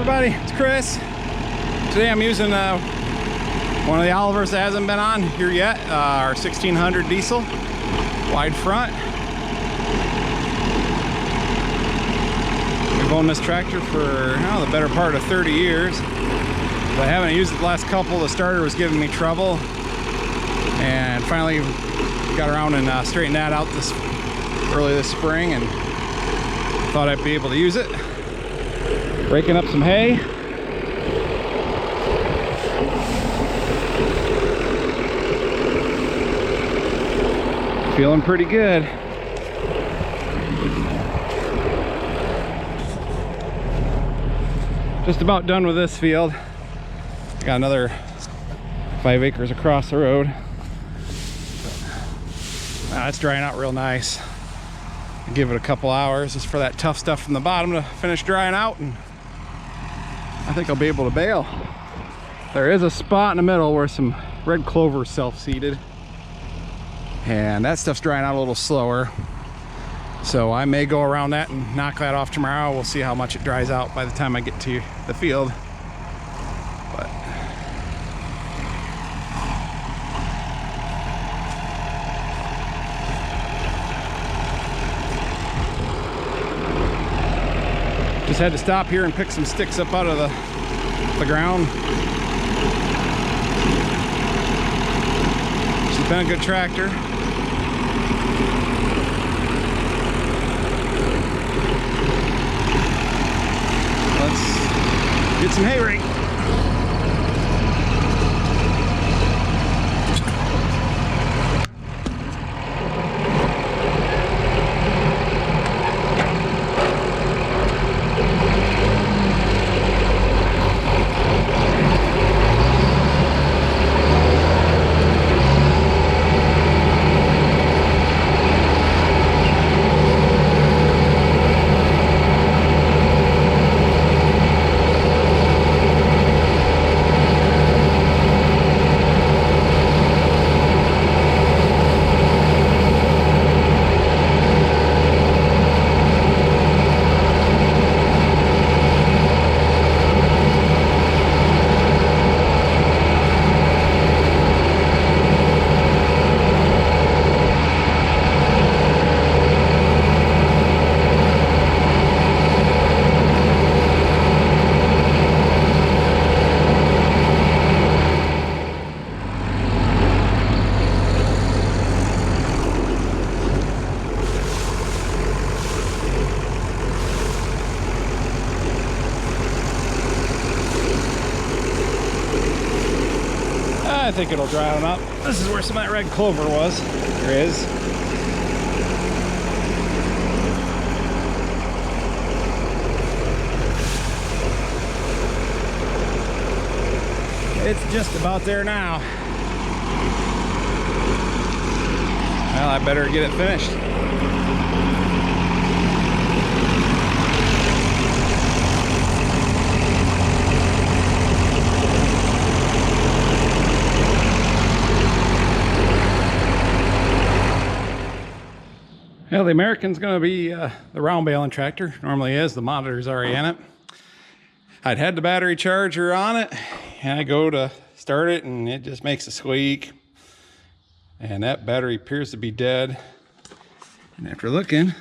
everybody, it's Chris. Today I'm using one of the Olivers that hasn't been on here yet, our 1600 diesel, wide front. We've owned this tractor for the better part of 30 years. But I haven't used it the last couple. The starter was giving me trouble, and finally got around and straightened that out early this spring, and thought I'd be able to use it. Raking up some hay. Feeling pretty good. Just about done with this field. Got another 5 acres across the road. It's drying out real nice. I'll give it a couple hours just for that tough stuff from the bottom to finish drying out, and I think I'll be able to bale. There is a spot in the middle where some red clover is self-seeded, and that stuff's drying out a little slower. So I may go around that and knock that off tomorrow. We'll see how much it dries out by the time I get to the field. But just had to stop here and pick some sticks up out of the ground. She's been a good tractor. Let's get some hay rake. I think it'll dry on up. This is where some of that red clover was. There is. It's just about there now. Well, I better get it finished. Well, the American's going to be the round baling tractor. Normally is. The monitor's already in it. I'd had the battery charger on it, and I go to start it, and it just makes a squeak. And that battery appears to be dead. And after looking,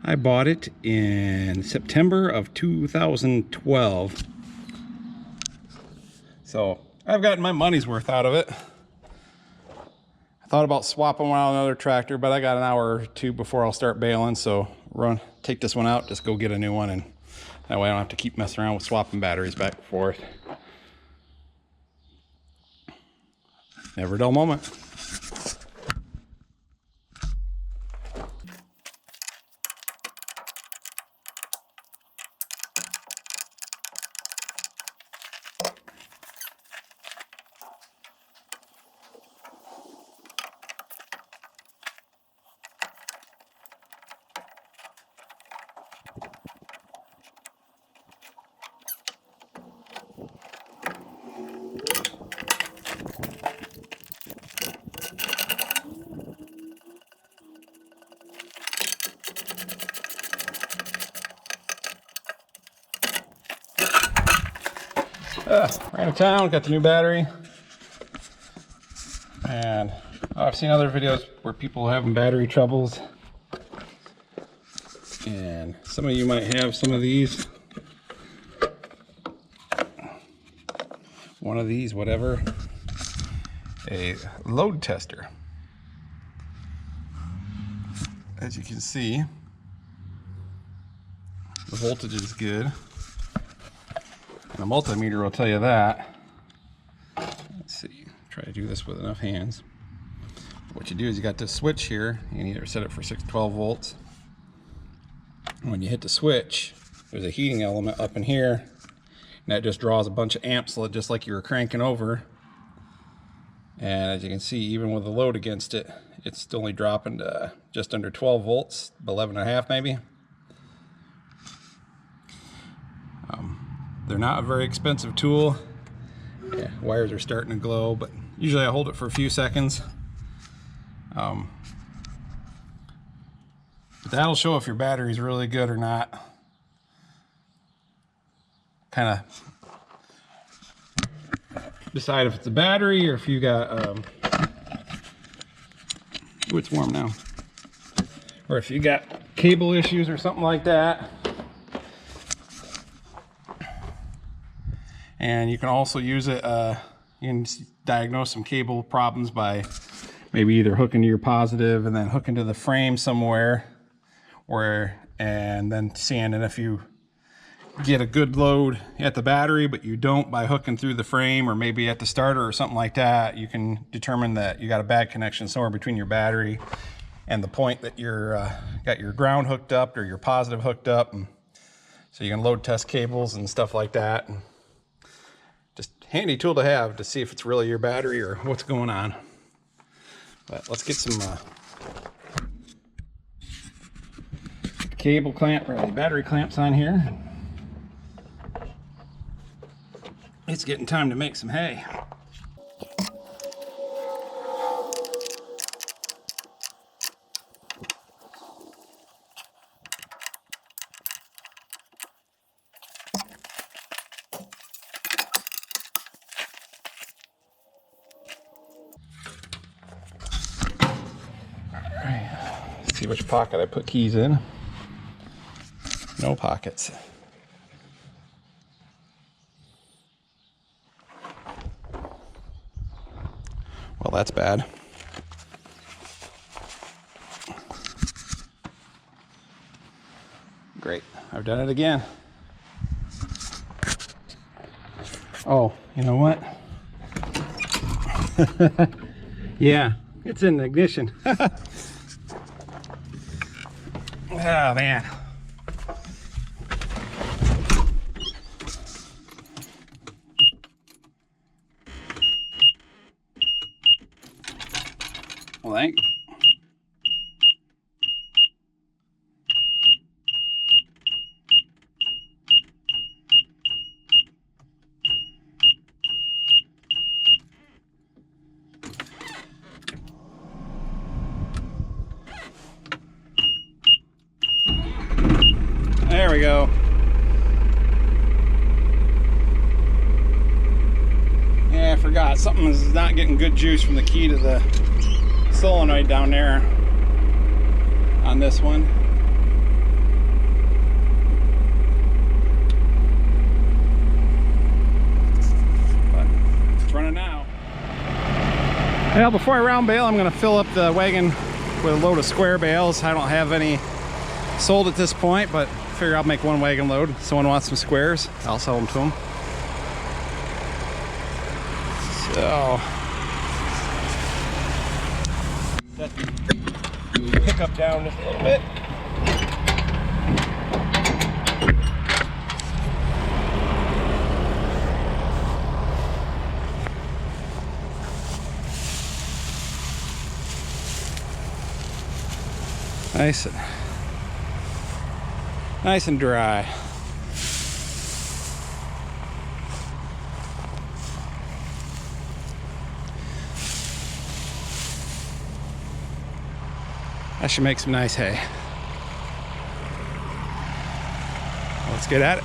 I bought it in September of 2012. So I've gotten my money's worth out of it. Thought about swapping one out on another tractor, but I got an hour or two before I'll start baling, so take this one out, just go get a new one, and that way I don't have to keep messing around with swapping batteries back and forth. Never a dull moment. Ran to town, got the new battery. And I've seen other videos where people are having battery troubles. And some of you might have some of these. One of these, whatever. A load tester. As you can see, the voltage is good. And the multimeter will tell you that. Let's see, try to do this with enough hands. What you do is you got this switch here. You can either set it for 612 volts. When you hit the switch, there's a heating element up in here. And that just draws a bunch of amps just like you were cranking over. And as you can see, even with the load against it, it's only dropping to just under 12 volts, 11.5 maybe. They're not a very expensive tool. Yeah, wires are starting to glow, but usually I hold it for a few seconds. But that'll show if your battery's really good or not. Kind of decide if it's a battery or if you got ooh, it's warm now, or if you got cable issues or something like that. And you can also use it, you can diagnose some cable problems by maybe either hooking to your positive and then hooking to the frame somewhere, and then seeing if you get a good load at the battery but you don't by hooking through the frame or maybe at the starter or something like that, you can determine that you got a bad connection somewhere between your battery and the point that you're got your ground hooked up or your positive hooked up. And so you can load test cables and stuff like that. And just handy tool to have to see if it's really your battery or what's going on. But let's get some cable clamp or the battery clamps on here. It's getting time to make some hay. See which pocket I put keys in. No pockets. Well, that's bad. Great, I've done it again. Oh, you know what? Yeah, it's in the ignition. Oh man. Well, thank you. There we go. Yeah, I forgot. Something is not getting good juice from the key to the solenoid down there on this one. But it's running now. Well, before I round bale, I'm going to fill up the wagon with a load of square bales. I don't have any sold at this point, but figure I'll make one wagon load. If someone wants some squares, I'll sell them to them. So pick up down just a little bit. Nice and dry. That should make some nice hay. Let's get at it.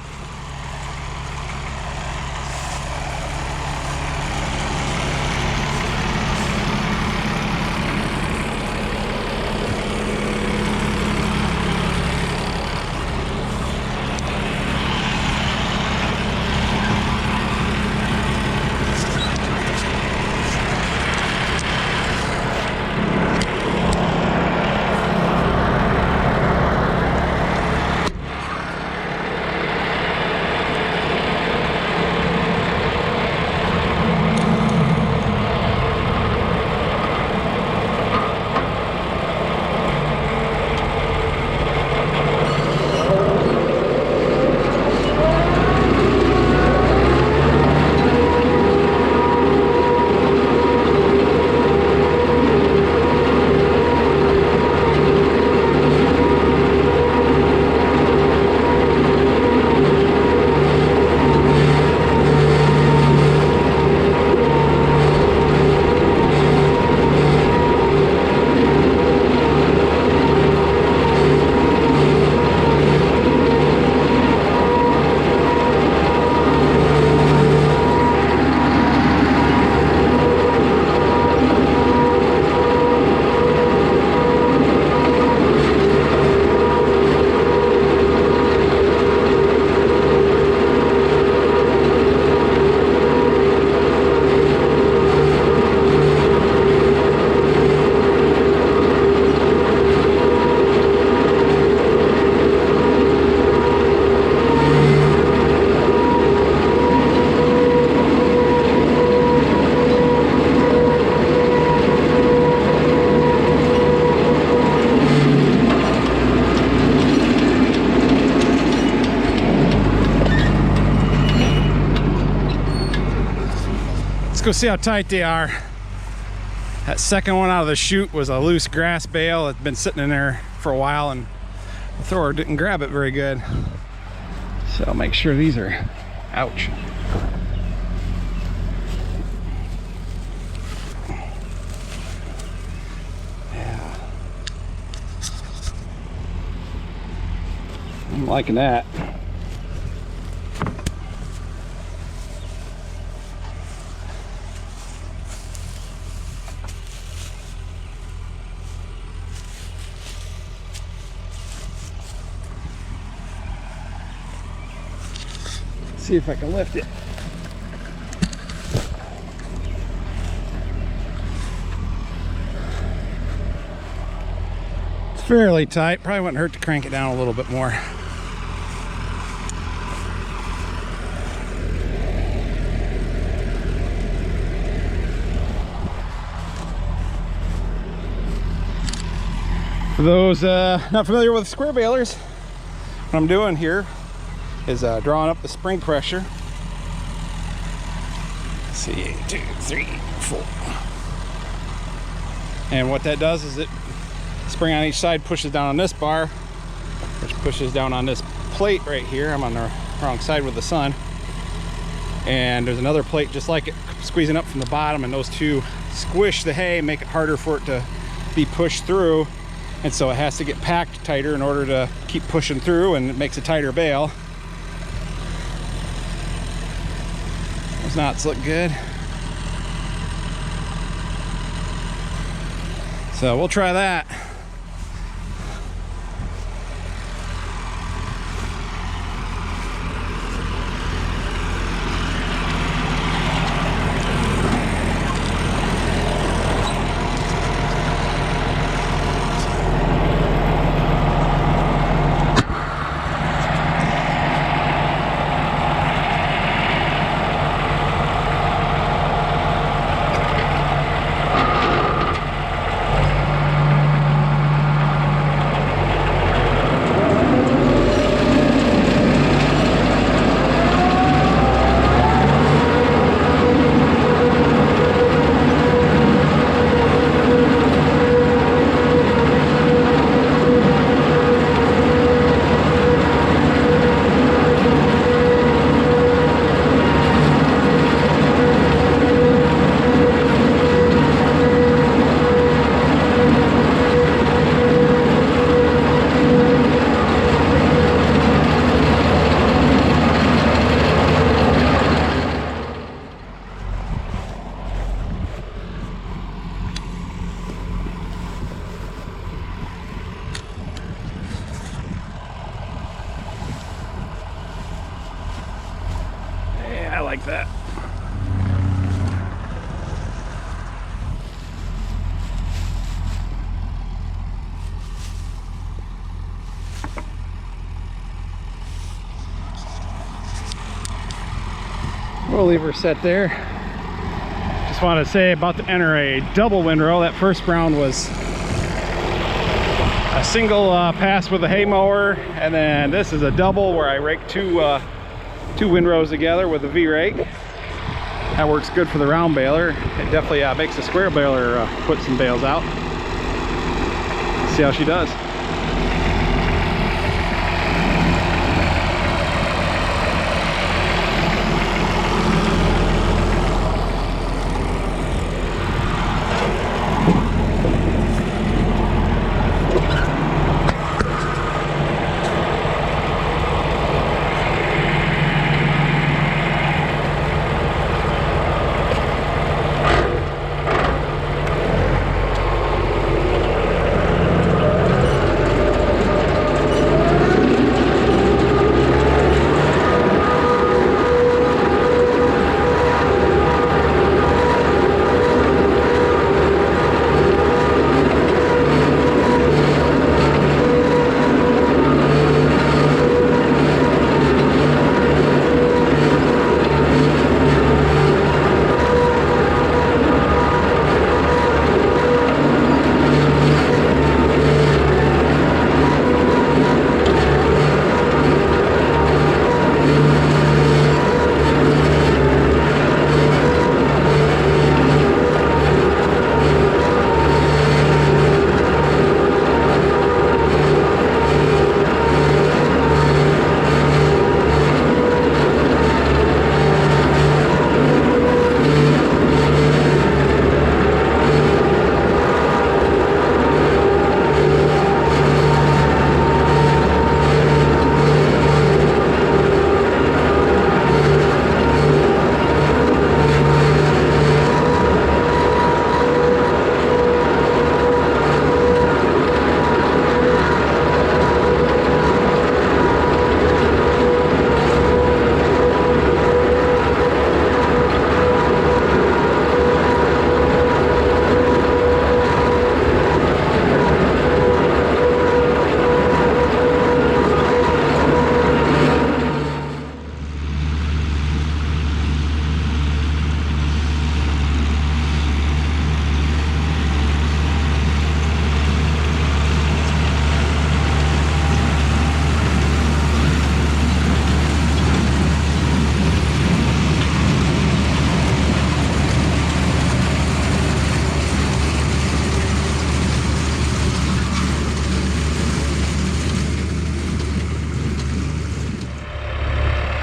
go see how tight they are. That second one out of the chute was a loose grass bale. It's been sitting in there for a while and the thrower didn't grab it very good. So I'll make sure these are, ouch. Yeah. I'm liking that. See if I can lift it. It's fairly tight. Probably wouldn't hurt to crank it down a little bit more. For those not familiar with square balers, what I'm doing here is drawing up the spring pressure. Let's see, 1, 2, 3, 4. And what that does is it spring on each side pushes down on this bar, which pushes down on this plate right here. I'm on the wrong side with the sun. And there's another plate just like it squeezing up from the bottom, and those two squish the hay, make it harder for it to be pushed through. And so it has to get packed tighter in order to keep pushing through, and it makes a tighter bale. Those knots look good. So we'll try that. Like that. We'll leave her set there. Just want to say about to enter a double windrow. That first round was a single pass with a hay mower, and then this is a double where I rake two windrows together with a V-rake. That works good for the round baler. It definitely makes the square baler put some bales out. Let's see how she does.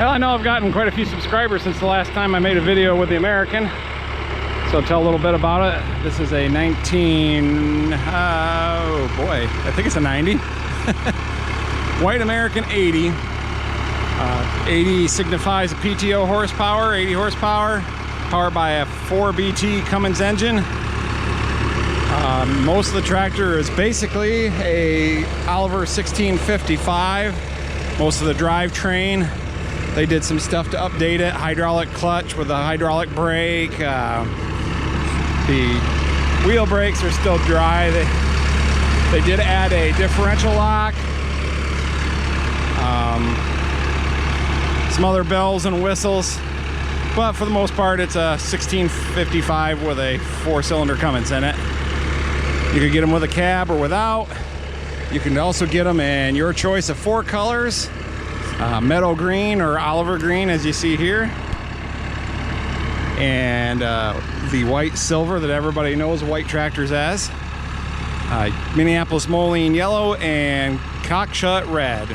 Well, I know I've gotten quite a few subscribers since the last time I made a video with the American. So I'll tell a little bit about it. This is a 19, oh boy, I think it's a 90. White American 80. 80 signifies a PTO horsepower, 80 horsepower, powered by a 4BT Cummins engine. Most of the tractor is basically a Oliver 1655. Most of the drivetrain, they did some stuff to update it. Hydraulic clutch with a hydraulic brake. The wheel brakes are still dry. They did add a differential lock. Some other bells and whistles. But for the most part, it's a 1655 with a 4-cylinder Cummins in it. You can get them with a cab or without. You can also get them in your choice of 4 colors. Meadow green or Oliver green, as you see here. And the white silver that everybody knows white tractors as. Minneapolis Moline yellow and cockshut red.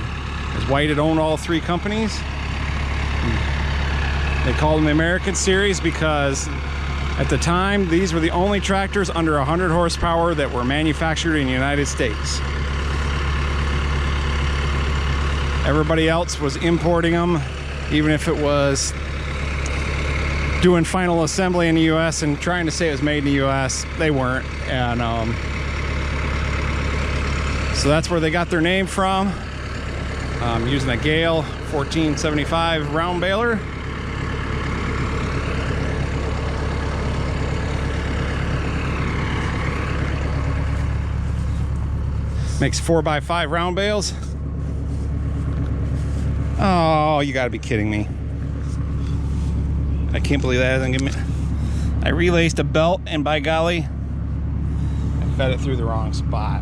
As White had owned all 3 companies. They called them the American Series because at the time, these were the only tractors under 100 horsepower that were manufactured in the United States. Everybody else was importing them, even if it was doing final assembly in the US and trying to say it was made in the US. They weren't. And so that's where they got their name from. Using a Gehl 1475 round baler. Makes 4x5 round bales. Oh, you gotta be kidding me. I can't believe that hasn't given me. I relaced a belt and by golly, I fed it through the wrong spot.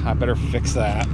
I better fix that.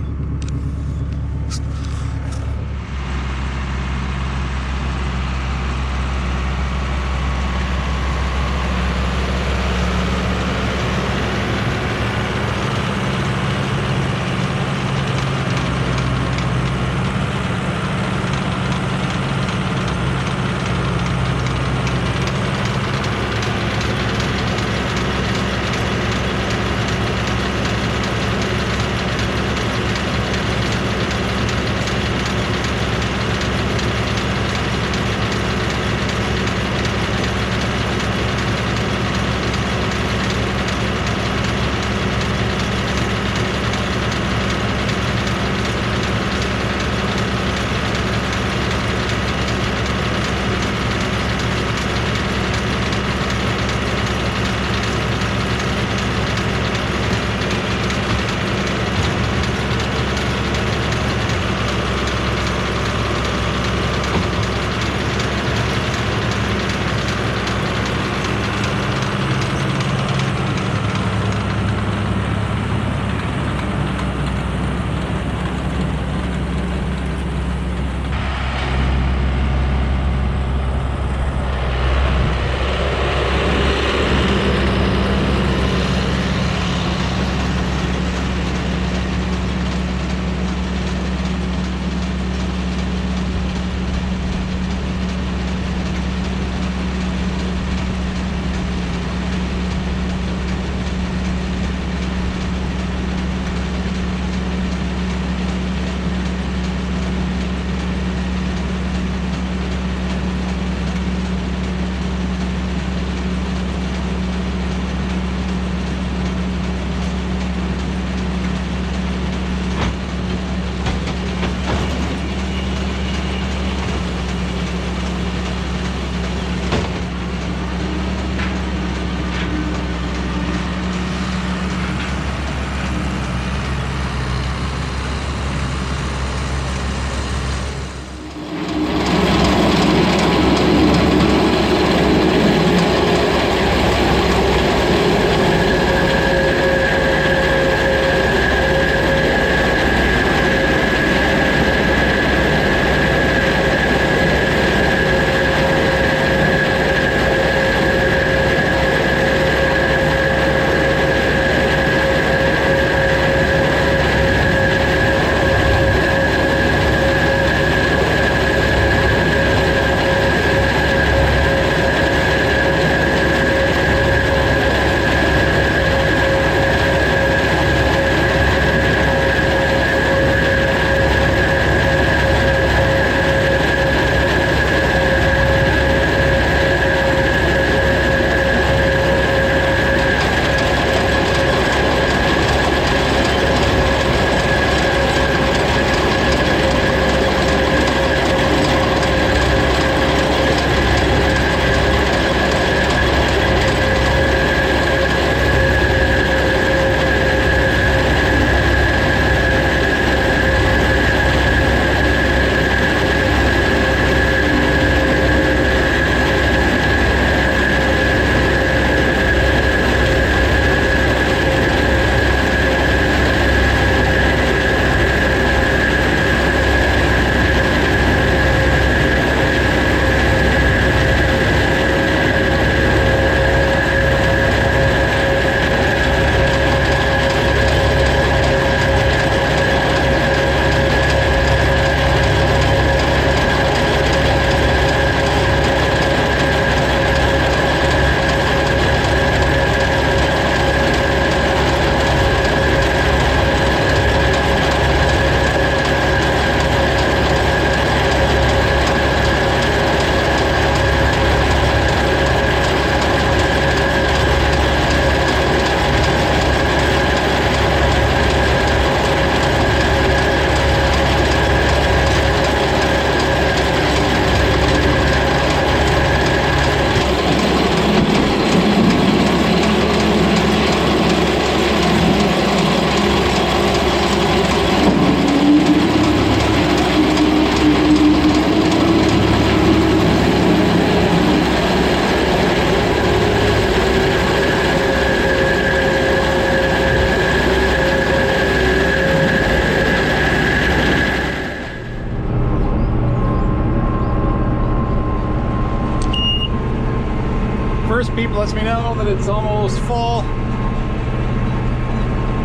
beep lets me know that it's almost full.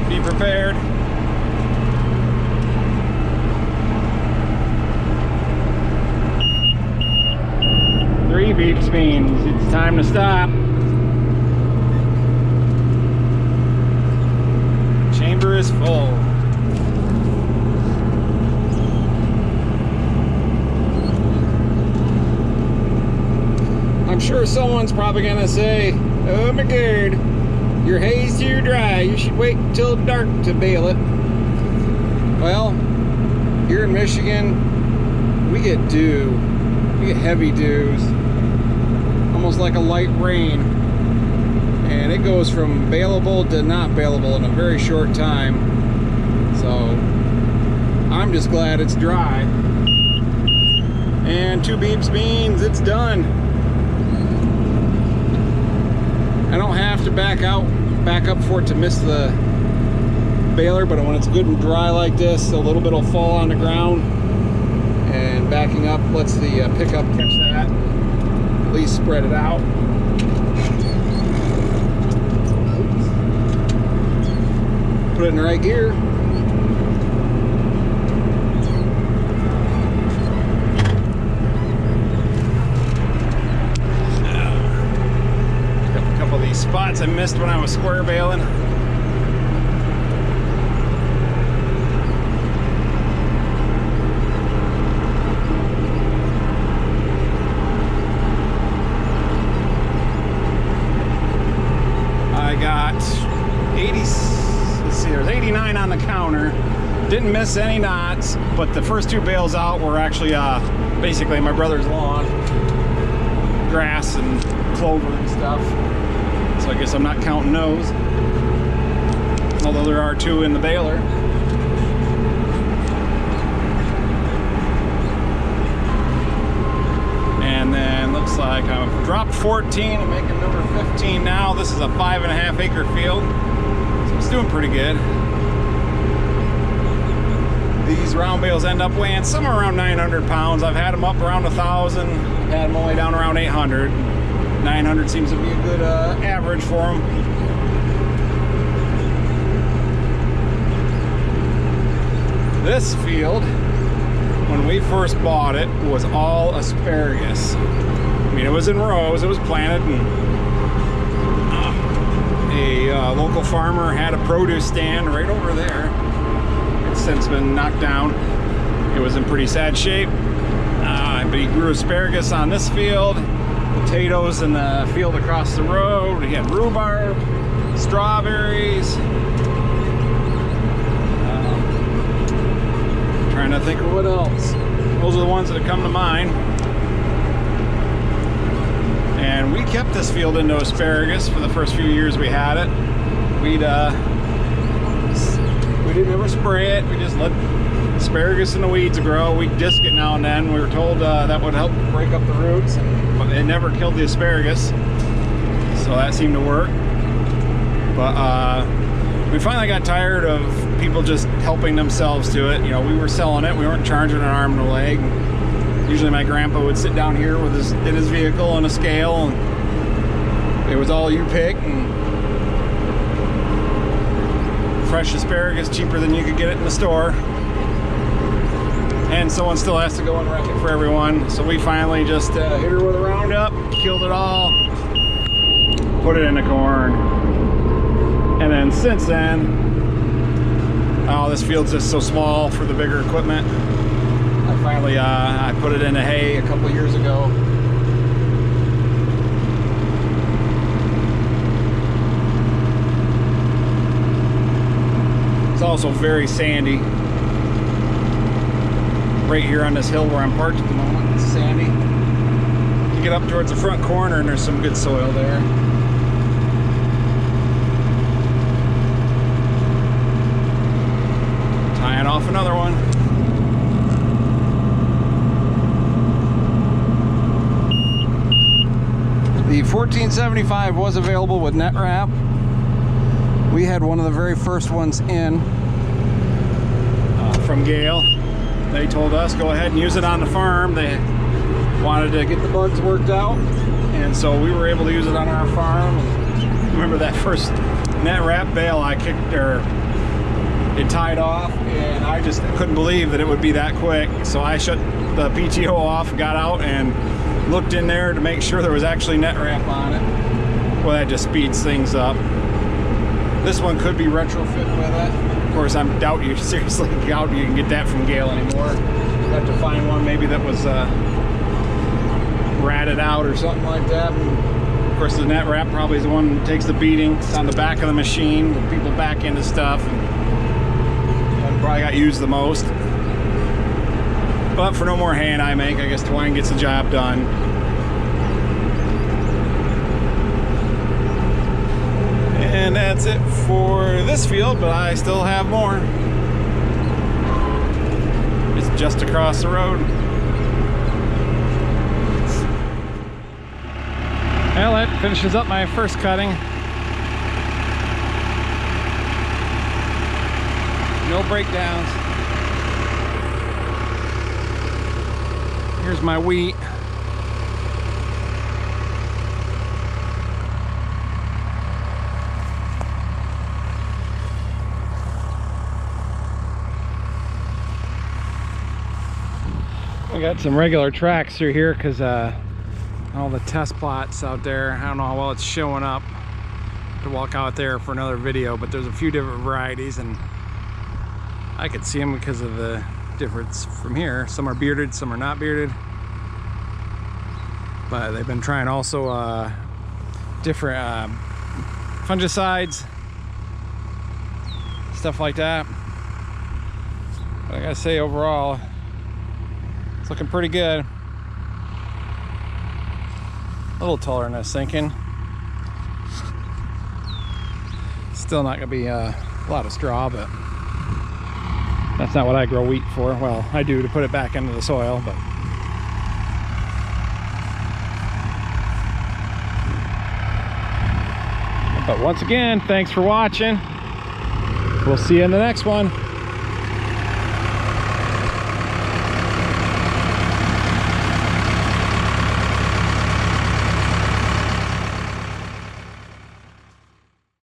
Be prepared. Three beeps means it's time to stop. Chamber is full. I'm sure someone's probably gonna say, oh my god, your hay's too dry, you should wait till dark to bale it. Well, here in Michigan, we get dew. We get heavy dews, almost like a light rain. And it goes from baleable to not baleable in a very short time. So, I'm just glad it's dry. And 2 beeps means it's done. I don't have to back up for it to miss the baler, but when it's good and dry like this, a little bit will fall on the ground, and backing up lets the pickup catch that, at least spread it out. Put it in the right gear. Spots I missed when I was square baling. I got 80, let's see, there's 89 on the counter. Didn't miss any knots, but the first 2 bales out were actually basically my brother's lawn. Grass and clover and stuff. So I guess I'm not counting those, although there are 2 in the baler. And then looks like I've dropped 14 and making number 15 now. This is a 5.5 acre field, so it's doing pretty good. These round bales end up weighing somewhere around 900 pounds. I've had them up around 1,000, had them only down around 800. 900 seems to be a good average for them. This field, when we first bought it, was all asparagus. I mean, it was in rows, it was planted, and a local farmer had a produce stand right over there. It's since been knocked down. It was in pretty sad shape, but he grew asparagus on this field. Potatoes in the field across the road. We had rhubarb, strawberries. Trying to think of what else. Those are the ones that have come to mind. And we kept this field into asparagus for the first few years we had it. We didn't ever spray it. We just let asparagus and the weeds grow. We'd disc it now and then. We were told that would help break up the roots, but it never killed the asparagus, so that seemed to work. But we finally got tired of people just helping themselves to it. You know, we were selling it, we weren't charging an arm and a leg. Usually my grandpa would sit down here with in his vehicle and a scale, and it was all you pick, and fresh asparagus cheaper than you could get it in the store. And someone still has to go and wreck it for everyone. So we finally just hit her with a roundup, killed it all, put it in the corn. And then since then, oh, this field's just so small for the bigger equipment. I finally, I put it into hay a couple years ago. It's also very sandy. Right here on this hill where I'm parked at the moment, it's sandy. You get up towards the front corner and there's some good soil there. Tying off another one. The 1475 was available with net wrap. We had one of the very first ones in from Gehl. They told us go ahead and use it on the farm. They wanted to get the bugs worked out. and so we were able to use it on our farm. Remember that first net wrap bale I kicked, or it tied off, and I just couldn't believe that it would be that quick. So I shut the PTO off, got out and looked in there to make sure there was actually net wrap on it. Well, that just speeds things up. This one could be retrofit with it. Of course, I seriously doubt you can get that from Gehl anymore. Have to find one maybe that was ratted out or something like that. Of course, the net wrap probably is the one that takes the beating. It's on the back of the machine where people back into stuff, and probably got used the most. But for no more hay and I make, I guess twine gets the job done. And that's it for this field, but I still have more. It's just across the road. Well, that finishes up my first cutting. No breakdowns. Here's my wheat. I got some regular tracks through here because all the test plots out there, I don't know how well it's showing up to walk out there for another video, but there's a few different varieties and I could see them because of the difference from here. Some are bearded, some are not bearded, but they've been trying also different fungicides, stuff like that. But I gotta say, overall it's looking pretty good. A little taller than I was thinking. Still not gonna be a lot of straw, but that's not what I grow wheat for. Well, I do to put it back into the soil, but once again, thanks for watching. We'll see you in the next one.